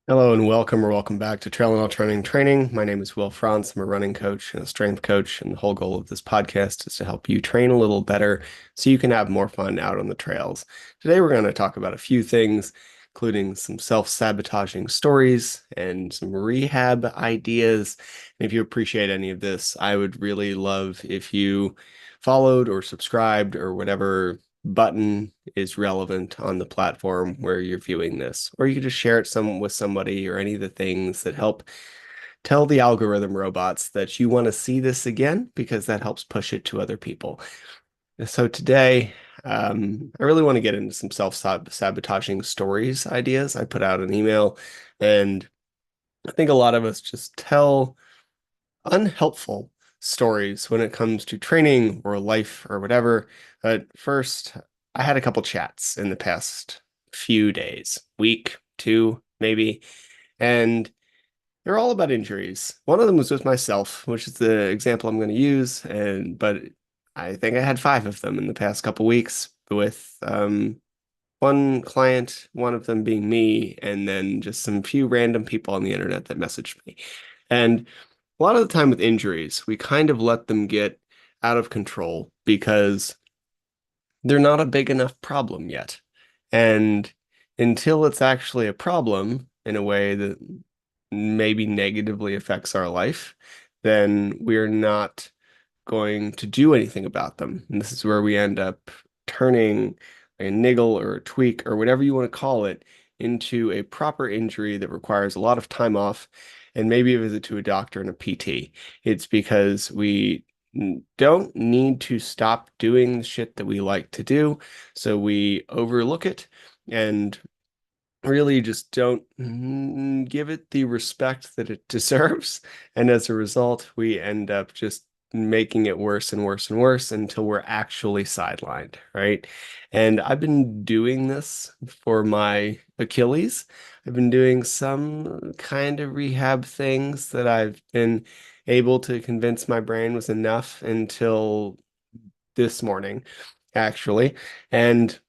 Hello and welcome or welcome back to Trail and All Training Training. My name is Will Franz. I'm a running coach and a strength coach, and the whole goal of this podcast is to help you train a little better so you can have more fun out on the trails. Today we're going to talk about a few things, including some self-sabotaging stories and some rehab ideas. And if you appreciate any of this, I would really love if you followed or subscribed or whatever button is relevant on the platform where you're viewing this, or you could just share it with somebody or any of the things that help tell the algorithm robots that you want to see this again because that helps push it to other people. So today, I really want to get into some self-sabotaging stories ideas. I put out an email, and I think a lot of us just tell unhelpful stories when it comes to training or life or whatever. But first, I had a couple chats in the past few days, week, two, maybe, and they're all about injuries. One of them was with myself, which is the example I'm going to use, and but I think I had five of them in the past couple weeks with one client, one of them being me, and then just some few random people on the internet that messaged me. And a lot of the time with injuries, we kind of let them get out of control because they're not a big enough problem yet. And until it's actually a problem in a way that maybe negatively affects our life, then we're not going to do anything about them. And this is where we end up turning a niggle or a tweak or whatever you want to call it into a proper injury that requires a lot of time off and maybe a visit to a doctor and a PT. It's because we don't need to stop doing the shit that we like to do, so we overlook it and really just don't give it the respect that it deserves. And as a result, we end up just making it worse and worse and worse until we're actually sidelined, right? And I've been doing this for my Achilles. I've been doing some kind of rehab things that I've been able to convince my brain was enough until this morning, actually. And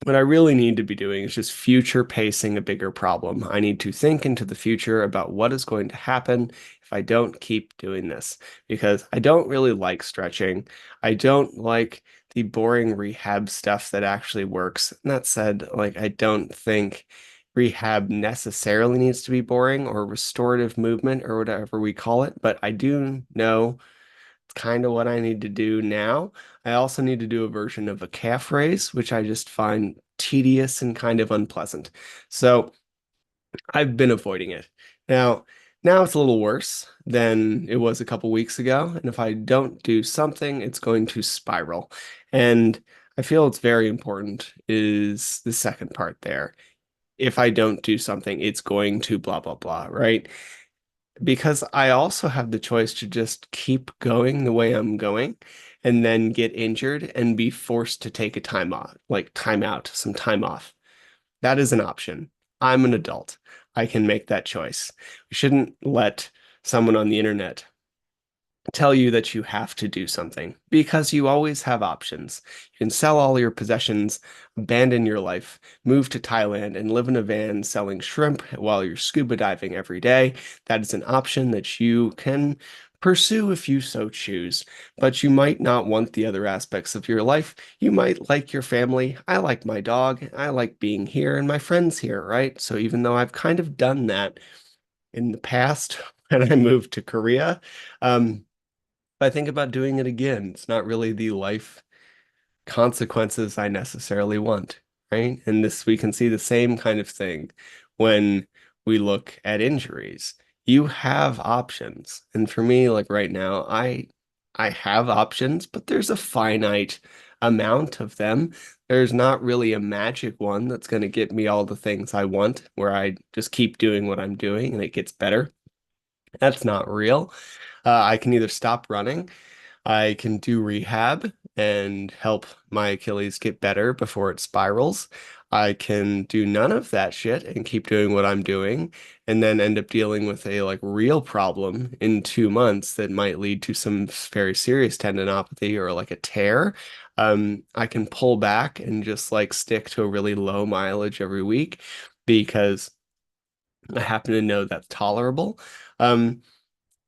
what I really need to be doing is just future pacing a bigger problem. I need to think into the future about what is going to happen if I don't keep doing this, because I don't really like stretching. I don't like the boring rehab stuff that actually works. And that said, like, I don't think rehab necessarily needs to be boring or restorative movement or whatever we call it, but I do know kind of what I need to do now. I also need to do a version of a calf raise, which I just find tedious and kind of unpleasant. So I've been avoiding it. Now it's a little worse than it was a couple weeks ago. And if I don't do something, it's going to spiral. And I feel it's very important is the second part there. If I don't do something, it's going to blah, blah, blah, right? Because I also have the choice to just keep going the way I'm going and then get injured and be forced to take a time off, like time out, some time off. That is an option. I'm an adult. I can make that choice. We shouldn't let someone on the internet tell you that you have to do something because you always have options. You can sell all your possessions, abandon your life, move to Thailand, and live in a van selling shrimp while you're scuba diving every day. That is an option that you can pursue if you so choose, but you might not want the other aspects of your life. You might like your family. I like my dog. I like being here and my friends here, right? So even though I've kind of done that in the past when I moved to Korea, if I think about doing it again, it's not really the life consequences I necessarily want, right? And this, we can see the same kind of thing when we look at injuries. You have options. And for me, like right now, I have options, but there's a finite amount of them. There's not really a magic one that's going to get me all the things I want, where I just keep doing what I'm doing and it gets better. That's not real. I can either stop running, I can do rehab and help my Achilles get better before it spirals. I can do none of that shit and keep doing what I'm doing and then end up dealing with a like real problem in 2 months that might lead to some very serious tendinopathy or like a tear. I can pull back and just like stick to a really low mileage every week because I happen to know that's tolerable. Um,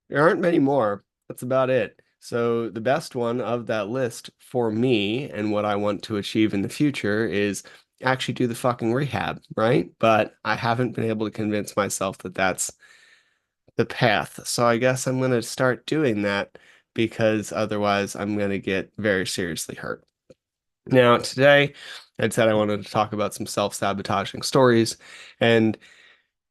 there aren't many more. That's about it. So the best one of that list for me and what I want to achieve in the future is actually do the fucking rehab, right? But I haven't been able to convince myself that that's the path. So I guess I'm going to start doing that because otherwise I'm going to get very seriously hurt. Now, today I'd said I wanted to talk about some self-sabotaging stories, and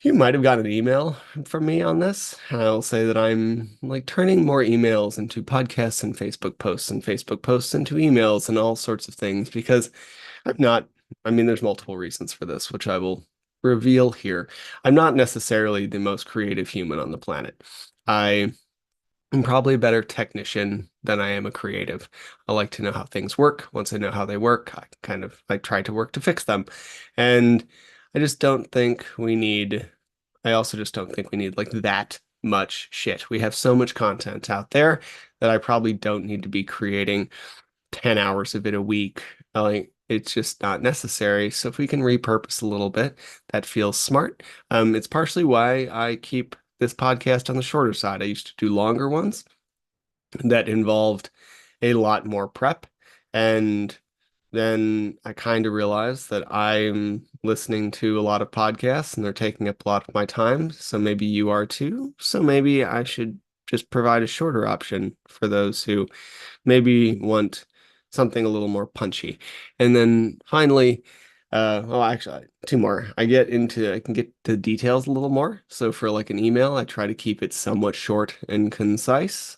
you might have gotten an email from me on this. And I'll say that I'm like turning more emails into podcasts and Facebook posts into emails and all sorts of things because I'm not, I mean, there's multiple reasons for this, which I will reveal here. I'm not necessarily the most creative human on the planet. I am probably a better technician than I am a creative. I like to know how things work. Once I know how they work, I try to work to fix them. And I just don't think we need I also just don't think we need like that much shit. We have so much content out there that I probably don't need to be creating 10 hours of it a week. Like it's just not necessary. So if we can repurpose a little bit, that feels smart. It's partially why I keep this podcast on the shorter side. I used to do longer ones that involved a lot more prep. And then I kind of realized that I'm listening to a lot of podcasts and they're taking up a lot of my time. So maybe you are too. So maybe I should just provide a shorter option for those who maybe want something a little more punchy. And then finally, well, actually, two more. I can get to the details a little more. So for like an email, I try to keep it somewhat short and concise.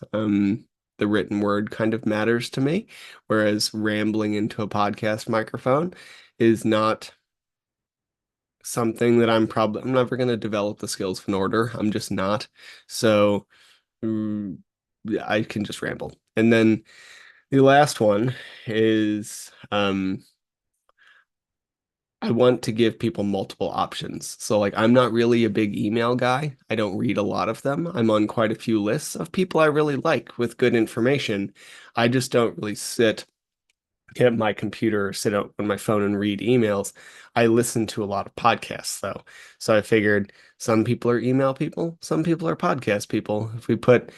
The written word kind of matters to me, whereas rambling into a podcast microphone is not something that I'm never going to develop the skills of an order. I'm just not. So mm, I can just ramble. And then the last one is I want to give people multiple options. So like I'm not really a big email guy. I don't read a lot of them. I'm on quite a few lists of people I really like with good information. I just don't really get at my computer or sit on my phone and read emails. I listen to a lot of podcasts though. So I figured some people are email people, some people are podcast people. If we put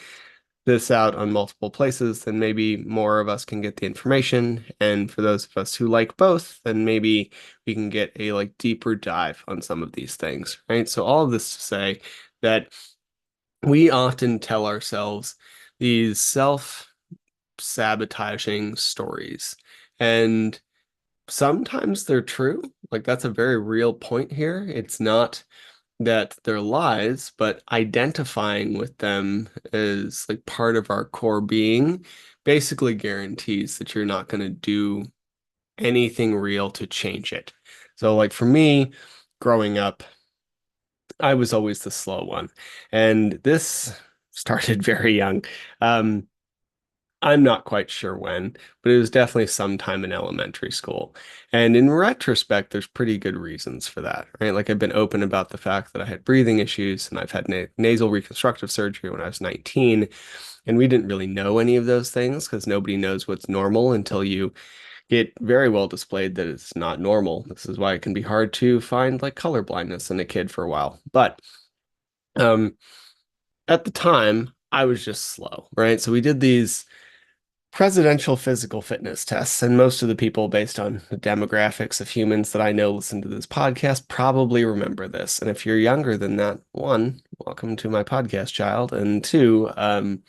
this out on multiple places, then maybe more of us can get the information. And for those of us who like both, then maybe we can get a like deeper dive on some of these things, right? So all of this to say that we often tell ourselves these self-sabotaging stories. And sometimes they're true. Like that's a very real point here. It's not that they're lies, but identifying with them as like part of our core being basically guarantees that you're not going to do anything real to change it. So, like for me, growing up, I was always the slow one, and this started very young. Um, I'm not quite sure when, but it was definitely sometime in elementary school. And in retrospect, there's pretty good reasons for that, right? Like I've been open about the fact that I had breathing issues and I've had nasal reconstructive surgery when I was 19. And we didn't really know any of those things because nobody knows what's normal until you get very well displayed that it's not normal. This is why it can be hard to find like color blindness in a kid for a while. But um, at the time, I was just slow, right? So we did these presidential physical fitness tests, and most of the people, based on the demographics of humans that I know listen to this podcast, probably remember this. And if you're younger than that, one, welcome to my podcast, child, and two, I'm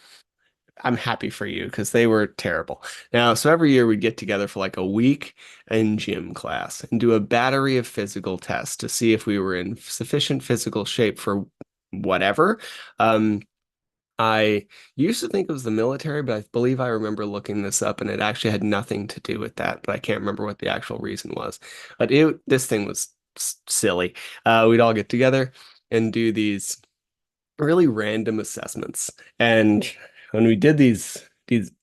happy for you because they were terrible. Now, so every year we'd get together for like a week in gym class and do a battery of physical tests to see if we were in sufficient physical shape for whatever. Um, I used to think it was the military, but I believe I remember looking this up and it actually had nothing to do with that, but I can't remember what the actual reason was. But this thing was silly. We'd all get together and do these really random assessments. And when we did these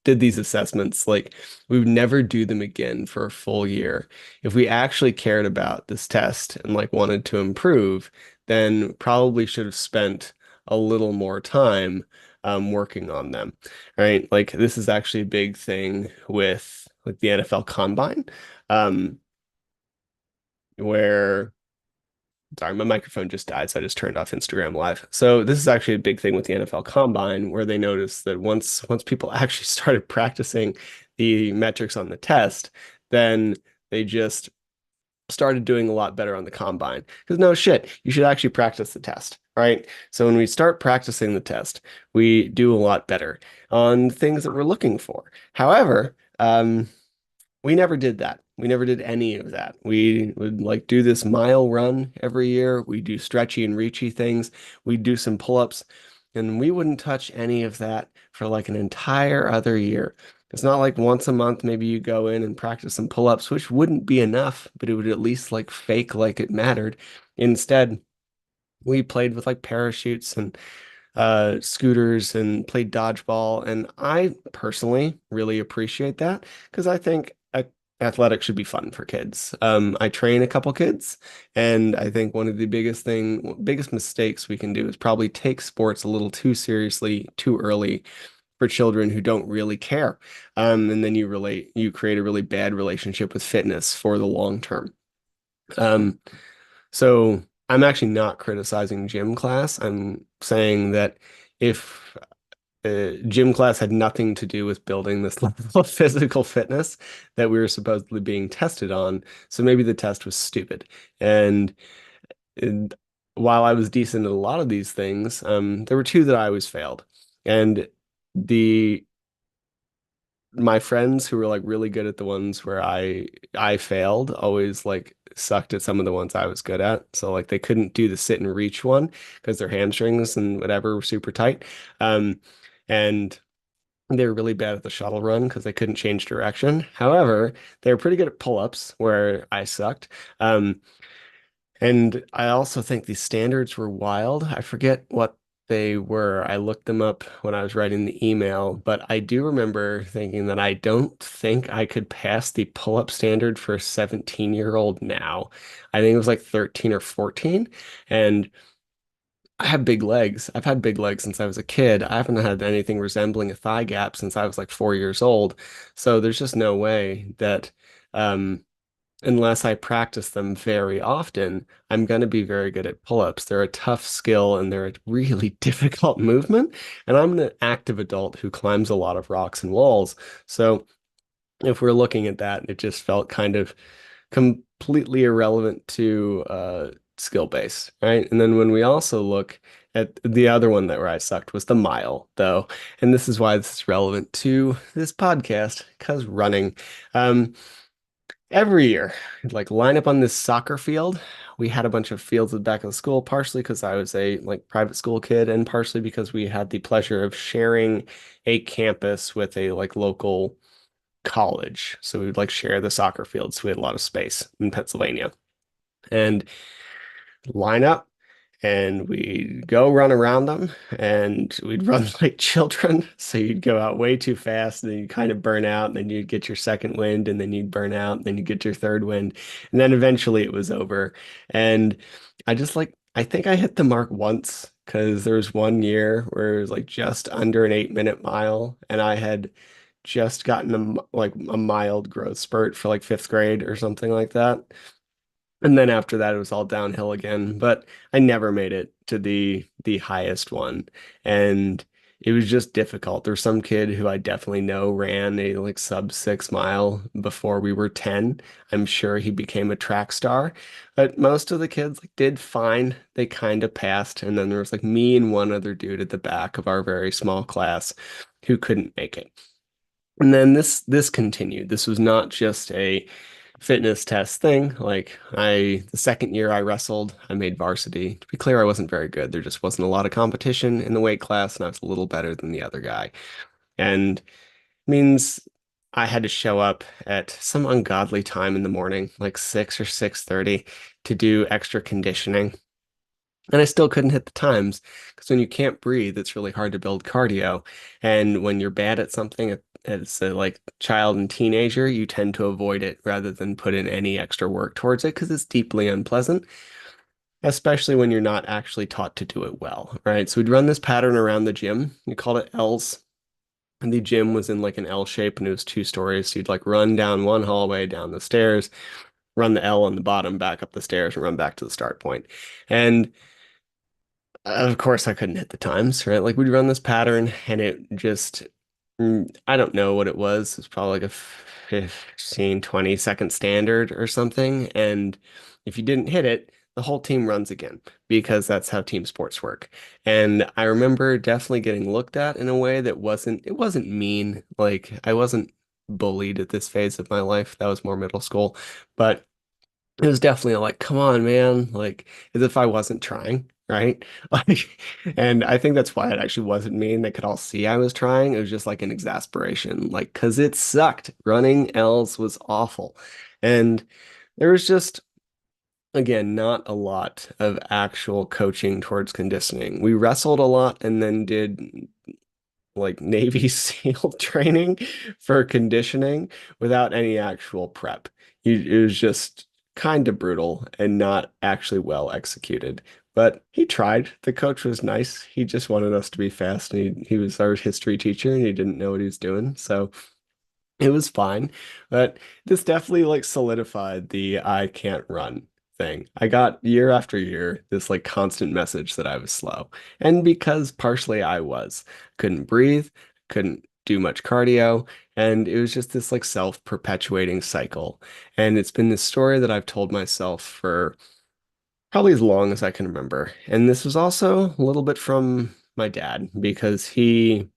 assessments, like we would never do them again for a full year. If we actually cared about this test and like wanted to improve, then probably should have spent a little more time working on them. Right? Like this is actually a big thing with like the NFL Combine, um, where Sorry, my microphone just died, so I just turned off Instagram Live. So this is actually a big thing with the NFL Combine, where they noticed that once people actually started practicing the metrics on the test, then they just started doing a lot better on the combine. Because no shit, you should actually practice the test, right? So when we start practicing the test, we do a lot better on things that we're looking for. However, we never did that. We never did any of that. We would like do this mile run every year. We do stretchy and reachy things. We do some pull-ups, and we wouldn't touch any of that for like an entire other year. It's not like once a month, maybe you go in and practice some pull-ups, which wouldn't be enough, but it would at least like fake like it mattered. Instead, we played with like parachutes and scooters and played dodgeball. And I personally really appreciate that because I think athletics should be fun for kids. I train a couple kids, and I think one of the biggest mistakes we can do is probably take sports a little too seriously too early for children who don't really care. And then you create a really bad relationship with fitness for the long term. Um, so I'm actually not criticizing gym class. I'm saying that if gym class had nothing to do with building this level of physical fitness that we were supposedly being tested on, so maybe the test was stupid. And, and while I was decent at a lot of these things, there were two that I always failed. And the my friends who were like really good at the ones where I failed always like sucked at some of the ones I was good at. So like they couldn't do the sit and reach one because their hamstrings and whatever were super tight. Um, and they were really bad at the shuttle run because they couldn't change direction. However, they were pretty good at pull-ups where I sucked. And I also think the standards were wild. I forget what they were. I looked them up when I was writing the email, but I do remember thinking that I don't think I could pass the pull-up standard for a 17-year-old now. I think it was like 13 or 14. And I have big legs. I've had big legs since I was a kid. I haven't had anything resembling a thigh gap since I was like 4 years old. So there's just no way that um, unless I practice them very often, I'm going to be very good at pull-ups. They're a tough skill and they're a really difficult movement. And I'm an active adult who climbs a lot of rocks and walls. So if we're looking at that, it just felt kind of completely irrelevant to skill base, right? And then when we also look at the other one that where I sucked was the mile, though. And this is why this is relevant to this podcast, because running. Um, Every year, like line up on this soccer field. We had a bunch of fields at the back of the school, partially because I was a like private school kid, and partially because we had the pleasure of sharing a campus with a like local college. So we would like share the soccer field. So we had a lot of space in Pennsylvania. And line up and we'd go run around them and we'd run like children. So you'd go out way too fast and then you'd kind of burn out and then you'd get your second wind and then you'd burn out and then you'd get your third wind. And then eventually it was over. And I think I hit the mark once because there was one year where it was like just under an 8 minute mile and I had just gotten like a mild growth spurt for like fifth grade or something like that. And then after that, it was all downhill again. But I never made it to the highest one, and it was just difficult. There's some kid who I definitely know ran a like sub 6 mile before we were 10. I'm sure he became a track star, but most of the kids like did fine. They kind of passed, and then there was like me and one other dude at the back of our very small class who couldn't make it. And then this continued. This was not just a fitness test thing. Like the second year I wrestled, I made varsity. To be clear, I wasn't very good. There just wasn't a lot of competition in the weight class, and I was a little better than the other guy. And means I had to show up at some ungodly time in the morning, like 6 or 6:30, to do extra conditioning. And I still couldn't hit the times because when you can't breathe, it's really hard to build cardio. And when you're bad at something as a like child and teenager, you tend to avoid it rather than put in any extra work towards it because it's deeply unpleasant, especially when you're not actually taught to do it well, right? So we'd run this pattern around the gym. We called it L's. And the gym was in like an L shape and it was 2 stories. So you'd like run down one hallway, down the stairs, run the L on the bottom, back up the stairs, and run back to the start point. And of course, I couldn't hit the times, right? Like we'd run this pattern and it just, I don't know what it was. It's probably like a 15, 20-second standard or something. And if you didn't hit it, the whole team runs again because that's how team sports work. And I remember definitely getting looked at in a way that it wasn't mean. Like I wasn't bullied at this phase of my life. That was more middle school. But it was definitely like, come on, man, like as if I wasn't trying, right? Like, and I think that's why it actually wasn't mean. They could all see I was trying. It was just like an exasperation, like, because it sucked. Running L's was awful. And there was just, again, not a lot of actual coaching towards conditioning. We wrestled a lot and then did like Navy SEAL training for conditioning without any actual prep. It was just kind of brutal and not actually well executed. But he tried. The coach was nice. He just wanted us to be fast, and he was our history teacher, and he didn't know what he was doing. So it was fine, but this definitely like solidified the I can't run thing. I got year after year this like constant message that I was slow. And because partially I was, couldn't breathe, couldn't do much cardio, and it was just this like self-perpetuating cycle. And it's been this story that I've told myself for probably as long as I can remember. And this was also a little bit from my dad because he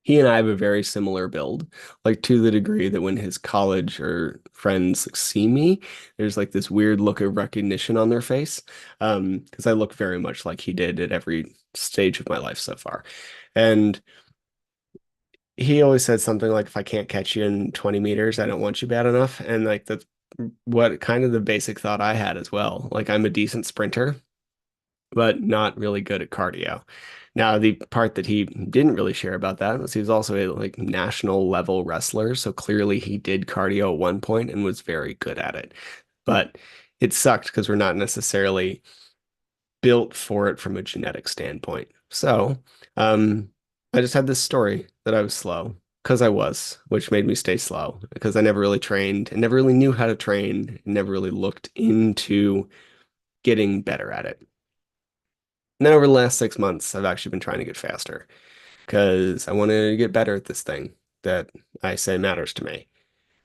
and I have a very similar build, like to the degree that when his college or friends like, see me, there's like this weird look of recognition on their face. Because I look very much like he did at every stage of my life so far. And he always said something like, if I can't catch you in 20 meters, I don't want you bad enough. And like that's what kind of the basic thought I had as well. Like I'm a decent sprinter, but not really good at cardio. Now, the part that he didn't really share about that was he was also a like national level wrestler, so clearly he did cardio at one point and was very good at it. But it sucked because we're not necessarily built for it from a genetic standpoint. So, um, I just had this story that I was slow because I was, which made me stay slow because I never really trained and never really knew how to train and never really looked into getting better at it. And then over the last 6 months, I've actually been trying to get faster because I want to get better at this thing that I say matters to me.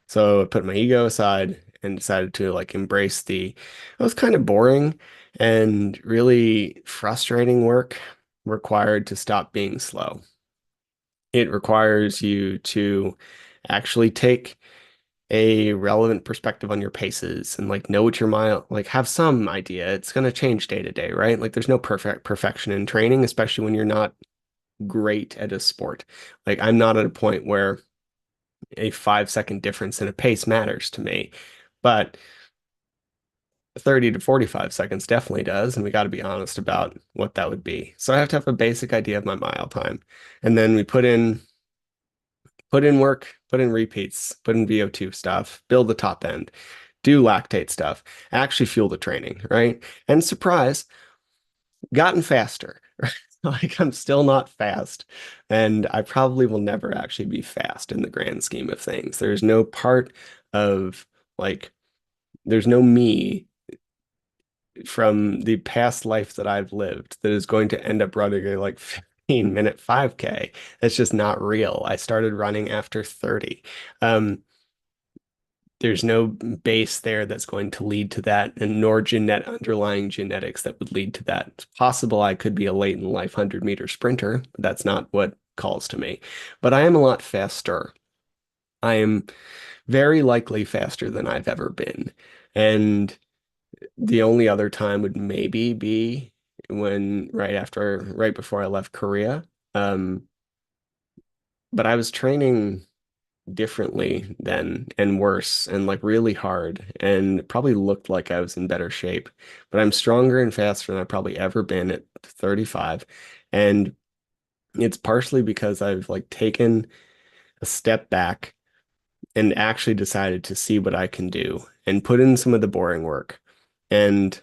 So I put my ego aside and decided to like embrace it was kind of boring and really frustrating work required to stop being slow. It requires you to actually take a relevant perspective on your paces and like know what your mile like have some idea. It's going to change day to day, right? Like there's no perfection in training, especially when you're not great at a sport. Like I'm not at a point where a 5 second difference in a pace matters to me, but 30 to 45 seconds definitely does, and we got to be honest about what that would be. So I have to have a basic idea of my mile time, and then we put in work, put in repeats, put in VO2 stuff, build the top end, do lactate stuff, actually fuel the training, right? And surprise, gotten faster. Right? Like I'm still not fast, and I probably will never actually be fast in the grand scheme of things. There's no part of like there's no me from the past life that I've lived that is going to end up running a like 15-minute 5K. That's just not real. I started running after 30. There's no base there that's going to lead to that, and nor underlying genetics that would lead to that. It's possible I could be a late in life 100-meter sprinter, but that's not what calls to me. But I am a lot faster. I am very likely faster than I've ever been. And the only other time would maybe be right before I left Korea. Um, but I was training differently then and worse and like really hard and probably looked like I was in better shape. But I'm stronger and faster than I've probably ever been at 35. And it's partially because I've like taken a step back and actually decided to see what I can do and put in some of the boring work. And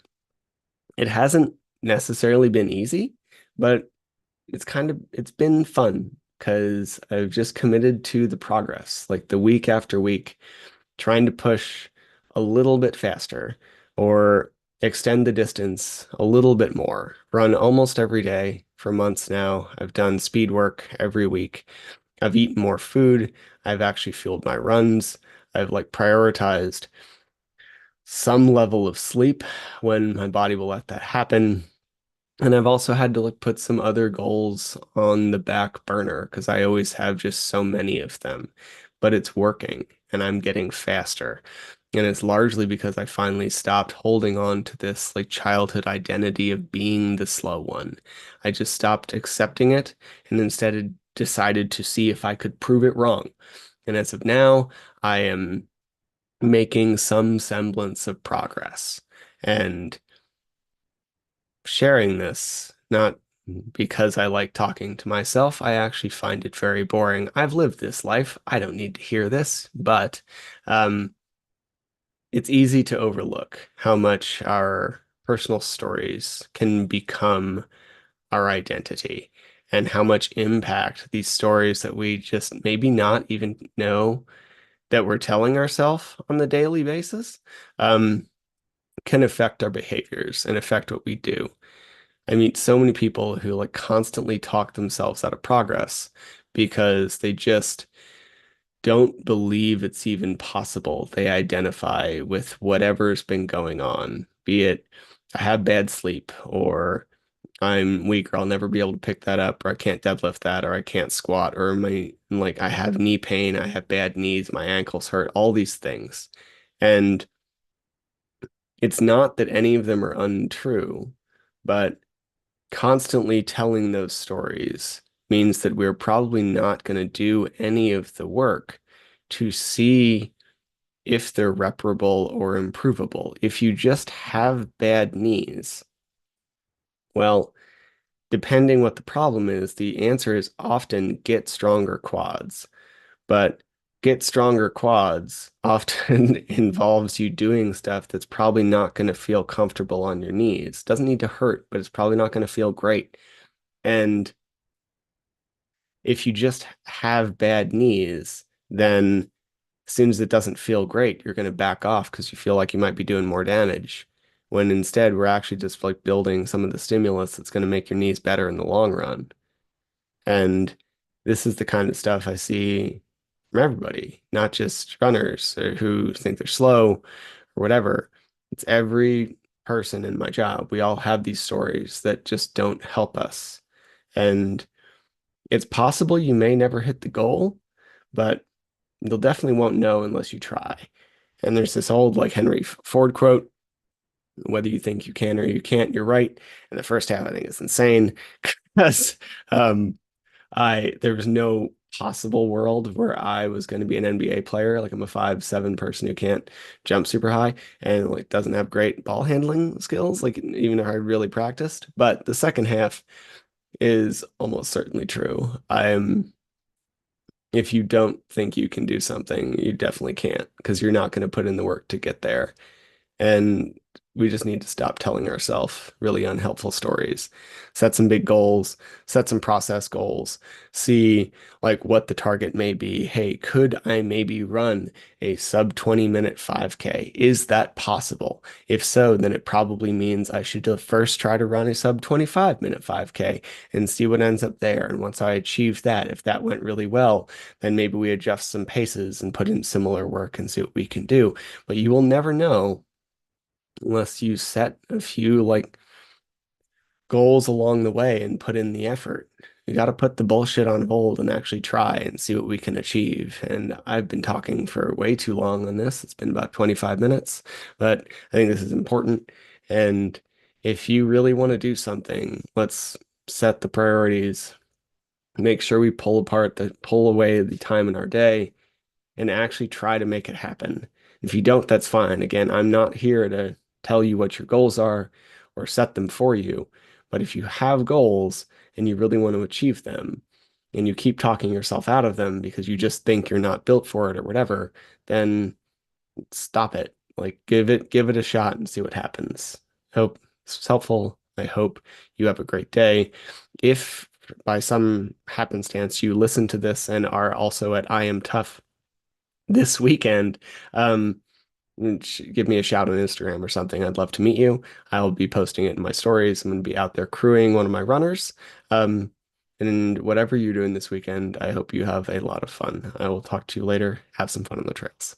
it hasn't necessarily been easy, but it's been fun because I've just committed to the progress, like the week after week, trying to push a little bit faster or extend the distance a little bit more. Run almost every day for months now. I've done speed work every week. I've eaten more food. I've actually fueled my runs. I've like prioritized some level of sleep when my body will let that happen. And I've also had to like put some other goals on the back burner because I always have just so many of them. But it's working and I'm getting faster. And it's largely because I finally stopped holding on to this like childhood identity of being the slow one. I just stopped accepting it and instead decided to see if I could prove it wrong. And as of now, I am making some semblance of progress. And sharing this, not because I like talking to myself. I actually find it very boring. I've lived this life. I don't need to hear this, but um, it's easy to overlook how much our personal stories can become our identity and how much impact these stories that we just maybe not even know that we're telling ourselves on the daily basis um, can affect our behaviors and affect what we do. I meet so many people who like constantly talk themselves out of progress because they just don't believe it's even possible. They identify with whatever's been going on, be it I have bad sleep or I'm weak or I'll never be able to pick that up or I can't deadlift that or I can't squat or my like I have knee pain, I have bad knees, my ankles hurt, all these things. And it's not that any of them are untrue, but constantly telling those stories means that we're probably not going to do any of the work to see if they're reparable or improvable. If you just have bad knees, well, depending what the problem is, the answer is often get stronger quads. But get stronger quads often involves you doing stuff that's probably not going to feel comfortable on your knees. Doesn't need to hurt, but it's probably not going to feel great. And if you just have bad knees, then as soon as it doesn't feel great, you're going to back off because you feel like you might be doing more damage. When instead, we're actually just like building some of the stimulus that's going to make your knees better in the long run. And this is the kind of stuff I see from everybody, not just runners or who think they're slow or whatever. It's every person in my job. We all have these stories that just don't help us. And it's possible you may never hit the goal, but you'll definitely won't know unless you try. And there's this old like Henry Ford quote, whether you think you can or you can't, you're right. And the first half I think is insane because um, I there was no possible world where I was going to be an NBA player. Like I'm a 5'7" person who can't jump super high and like doesn't have great ball handling skills, like even if I really practiced. But the second half is almost certainly true. I'm If you don't think you can do something, you definitely can't because you're not going to put in the work to get there. And we just need to stop telling ourselves really unhelpful stories. Set some big goals, set some process goals, see like what the target may be. Hey, could I maybe run a sub 20-minute 5K? Is that possible? If so, then it probably means I should first try to run a sub 25-minute 5K and see what ends up there. And once I achieve that, if that went really well, then maybe we adjust some paces and put in similar work and see what we can do. But you will never know unless you set a few like goals along the way and put in the effort. You got to put the bullshit on hold and actually try and see what we can achieve. And I've been talking for way too long on this. It's been about 25 minutes, but I think this is important. And if you really want to do something, let's set the priorities, make sure we pull away the time in our day and actually try to make it happen. If you don't, that's fine. Again, I'm not here to tell you what your goals are or set them for you. But if you have goals and you really want to achieve them and you keep talking yourself out of them because you just think you're not built for it or whatever, then stop it. Like give it a shot and see what happens. Hope it's helpful. I hope you have a great day. If by some happenstance you listen to this and are also at I Am Tough this weekend. Um, give me a shout on Instagram or something. I'd love to meet you. I'll be posting it in my stories. I'm going to be out there crewing one of my runners. Um, and whatever you're doing this weekend, I hope you have a lot of fun. I will talk to you later. Have some fun on the trails.